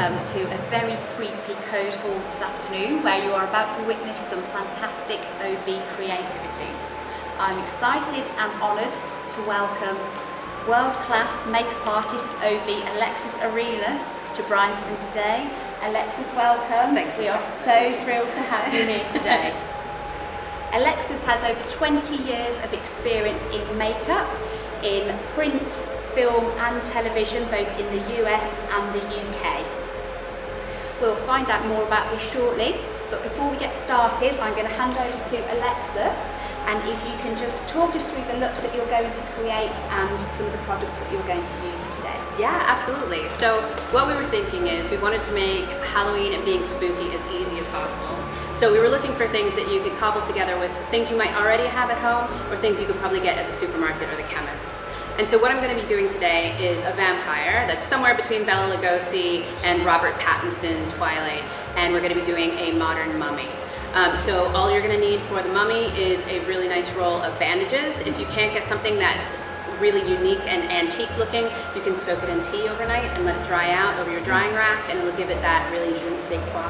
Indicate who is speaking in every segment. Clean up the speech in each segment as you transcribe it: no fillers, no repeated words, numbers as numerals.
Speaker 1: welcome to a very creepy code hall this afternoon where you are about to witness some fantastic OB creativity. I'm excited and honoured to welcome world-class makeup artist OB Alexis Arenas to Bryanston today. Alexis, welcome.
Speaker 2: Thank you.
Speaker 1: We are so thrilled to have you here today. Alexis has over 20 years of experience in makeup, in print, film and television, both in the US and the UK. We'll find out more about this shortly, but before we get started, I'm going to hand over to Alexis, and if you can just talk us through the look that you're going to create and some of the products that you're going to use today.
Speaker 2: Yeah, absolutely. So what we were thinking is we wanted to make Halloween and being spooky as easy as possible. So we were looking for things that you could cobble together with things you might already have at home or things you could probably get at the supermarket or the chemist's. And so what I'm going to be doing today is a vampire that's somewhere between Bela Lugosi and Robert Pattinson Twilight, and we're going to be doing a modern mummy. So all you're going to need for the mummy is a really nice roll of bandages. If you can't get something that's really unique and antique looking, you can soak it in tea overnight and let it dry out over your drying rack, and it'll give it that really je ne sais quoi.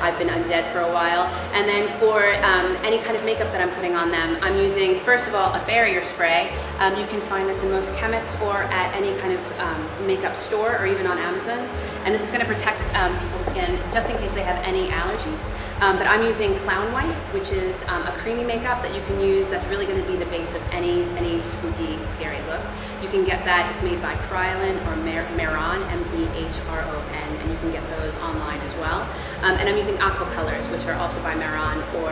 Speaker 2: I've been undead for a while. And then for any kind of makeup that I'm putting on them, I'm using, first of all, a barrier spray. You can find this in most chemists or at any kind of makeup store or even on Amazon. And this is going to protect people's skin just in case they have any allergies. But I'm using Clown White, which is a creamy makeup that you can use that's really going to be the base of any spooky, scary look. You can get that. It's made by Kryolan or Mehron, M-E-H-R-O-N, and you can get those online as well. And I'm using aqua colors, which are also by Mehron or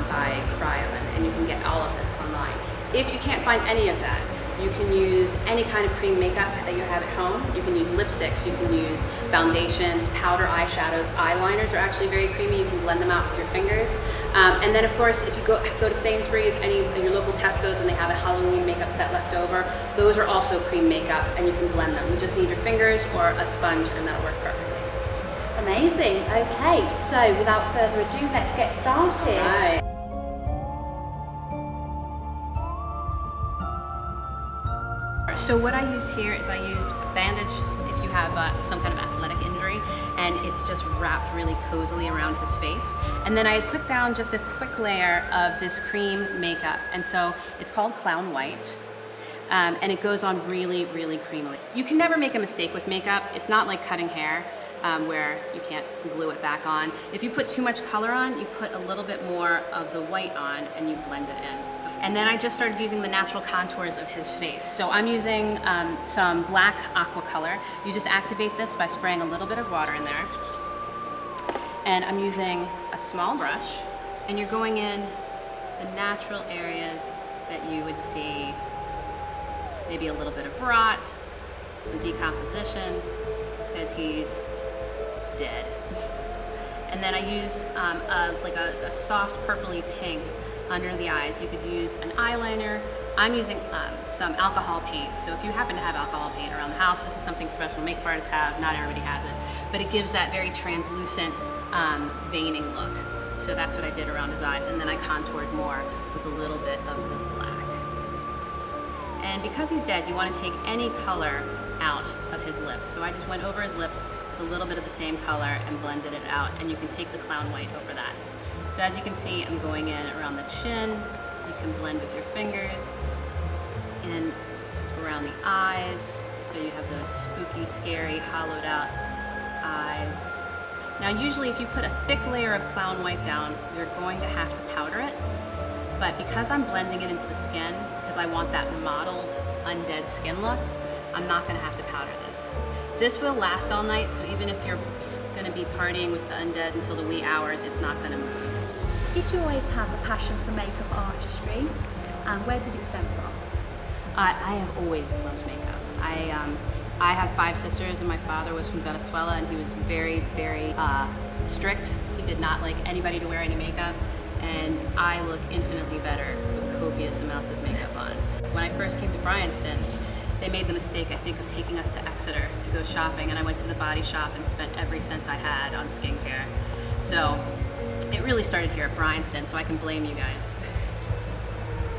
Speaker 2: by Kryolan, and you can get all of this online. If you can't find any of that, you can use any kind of cream makeup that you have at home. You can use lipsticks, you can use foundations, powder eyeshadows, eyeliners are actually very creamy. You can blend them out with your fingers. And then of course, if you go to Sainsbury's, any of your local Tesco's, and they have a Halloween makeup set left over, those are also cream makeups and you can blend them. You just need your fingers or a sponge and that'll work perfectly.
Speaker 1: Amazing. Okay, so without further ado, let's get started.
Speaker 2: All right. So what I used here is I used a bandage if you have some kind of athletic injury, and it's just wrapped really cozily around his face. And then I put down just a quick layer of this cream makeup, and so it's called Clown White. And it goes on really, really creamily. You can never make a mistake with makeup. It's not like cutting hair where you can't glue it back on. If you put too much color on, you put a little bit more of the white on and you blend it in. And then I just started using the natural contours of his face. So I'm using some black aqua color. You just activate this by spraying a little bit of water in there. And I'm using a small brush, and you're going in the natural areas that you would see maybe a little bit of rot, some decomposition, because he's dead. And then I used like a soft purpley pink under the eyes. You could use an eyeliner. I'm using some alcohol paint. So if you happen to have alcohol paint around the house, this is something professional makeup artists have. Not everybody has it, but it gives that very translucent veining look. So that's what I did around his eyes, and then I contoured more with a little bit of the black. And because he's dead, you want to take any color out of his lips. So I just went over his lips with a little bit of the same color and blended it out, and you can take the Clown White over that. So as you can see, I'm going in around the chin. You can blend with your fingers, in around the eyes, so you have those spooky, scary, hollowed out eyes. Now usually if you put a thick layer of Clown White down, you're going to have to powder it. But because I'm blending it into the skin, because I want that mottled, undead skin look, I'm not going to have to powder this. This will last all night, so even if you're going to be partying with the undead until the wee hours, it's not going to move.
Speaker 1: Did you always have a passion for makeup artistry, and where did it stem from?
Speaker 2: I have always loved makeup. I have 5 sisters, and my father was from Venezuela, and he was very, very strict. He did not like anybody to wear any makeup, and I look infinitely better with copious amounts of makeup on. When I first came to Bryanston, they made the mistake, I think, of taking us to Exeter to go shopping, and I went to the body shop and spent every cent I had on skincare. So it really started here at Bryanston, so I can blame you guys.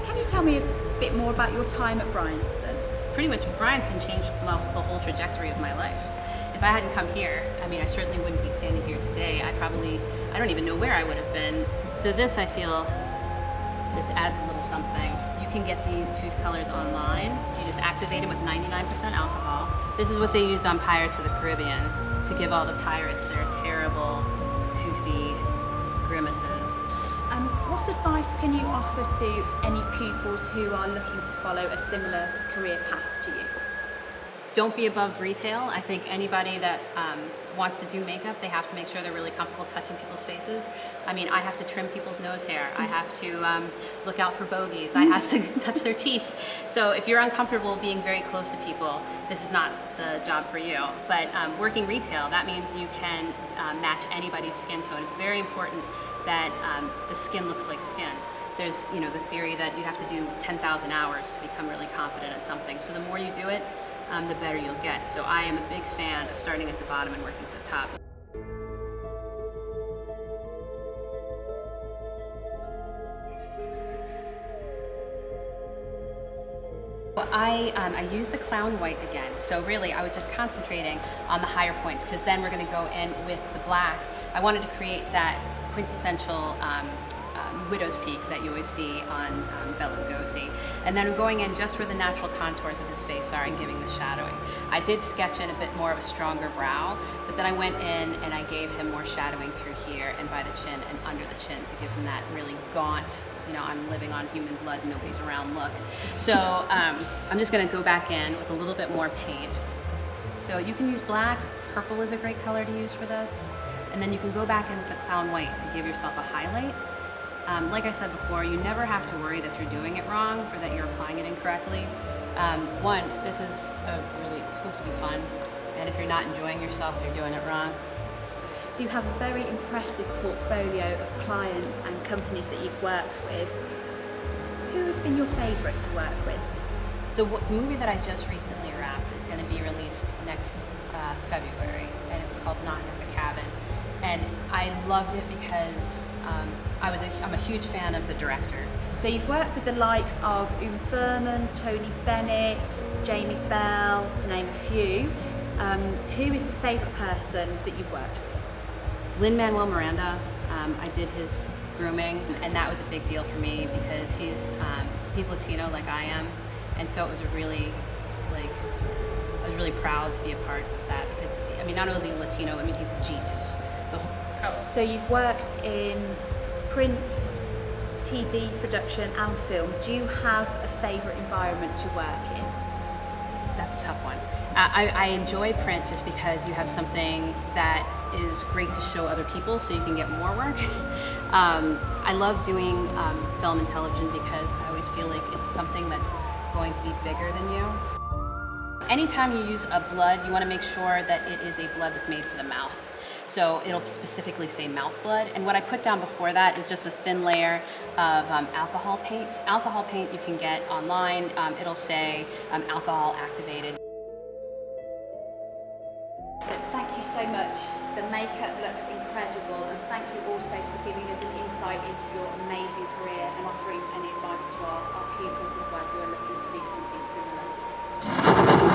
Speaker 1: Can you tell me a bit more about your time at Bryanston?
Speaker 2: Pretty much Bryanston changed the whole trajectory of my life. If if I hadn't come here, I mean, I certainly wouldn't be standing here today. I don't even know where I would have been. So this, I feel, just adds a little something. You can get these tooth colors online. You just activate them with 99% alcohol. This is what they used on Pirates of the Caribbean to give all the pirates their terrible, toothy grimaces.
Speaker 1: What advice can you offer to any pupils who are looking to follow a similar career path to you?
Speaker 2: Don't be above retail. I think anybody that wants to do makeup, they have to make sure they're really comfortable touching people's faces. I mean, I have to trim people's nose hair. I have to look out for bogeys. I have to touch their teeth. So if you're uncomfortable being very close to people, this is not the job for you. But working retail, that means you can match anybody's skin tone. It's very important that the skin looks like skin. There's, you know, the theory that you have to do 10,000 hours to become really competent at something. So the more you do it, the better you'll get. So I am a big fan of starting at the bottom and working to the top. I use the clown white again. So really, I was just concentrating on the higher points, because then we're going to go in with the black. I wanted to create that quintessential widow's peak that you always see on Bela Lugosi. And then going in just where the natural contours of his face are and giving the shadowing. I did sketch in a bit more of a stronger brow, but then I went in and I gave him more shadowing through here and by the chin and under the chin to give him that really gaunt, you know, I'm living on human blood, nobody's around look. So I'm just gonna go back in with a little bit more paint. So you can use black, purple is a great color to use for this, and then you can go back in with the clown white to give yourself a highlight. Like I said before, you never have to worry that you're doing it wrong or that you're applying it incorrectly. One, this is it's supposed to be fun, and if you're not enjoying yourself, you're doing it wrong.
Speaker 1: So you have a very impressive portfolio of clients and companies that you've worked with. Who has been your favourite to work with?
Speaker 2: The movie that I just recently wrapped is going to be released next February, and it's called Knock at the Cabin. And I loved it because I'm a huge fan of the director.
Speaker 1: So you've worked with the likes of Uma Thurman, Tony Bennett, Jamie Bell, to name a few. Who is the favourite person that you've worked with?
Speaker 2: Lin-Manuel Miranda. I did his grooming, and that was a big deal for me because he's Latino like I am, and so it was I was really proud to be a part of that because, I mean, not only Latino, I mean, he's a genius.
Speaker 1: So you've worked in print, TV, production and film. Do you have a favourite environment to work in?
Speaker 2: That's a tough one. I enjoy print just because you have something that is great to show other people so you can get more work. I love doing film and television because I always feel like it's something that's going to be bigger than you. Anytime you use a blood, you want to make sure that it is a blood that's made for the mouth. So it'll specifically say mouth blood. And what I put down before that is just a thin layer of alcohol paint. Alcohol paint you can get online. It'll say alcohol activated.
Speaker 1: So thank you so much. The makeup looks incredible, and thank you also for giving us an insight into your amazing career and offering any advice to our pupils as well who are looking to do something similar.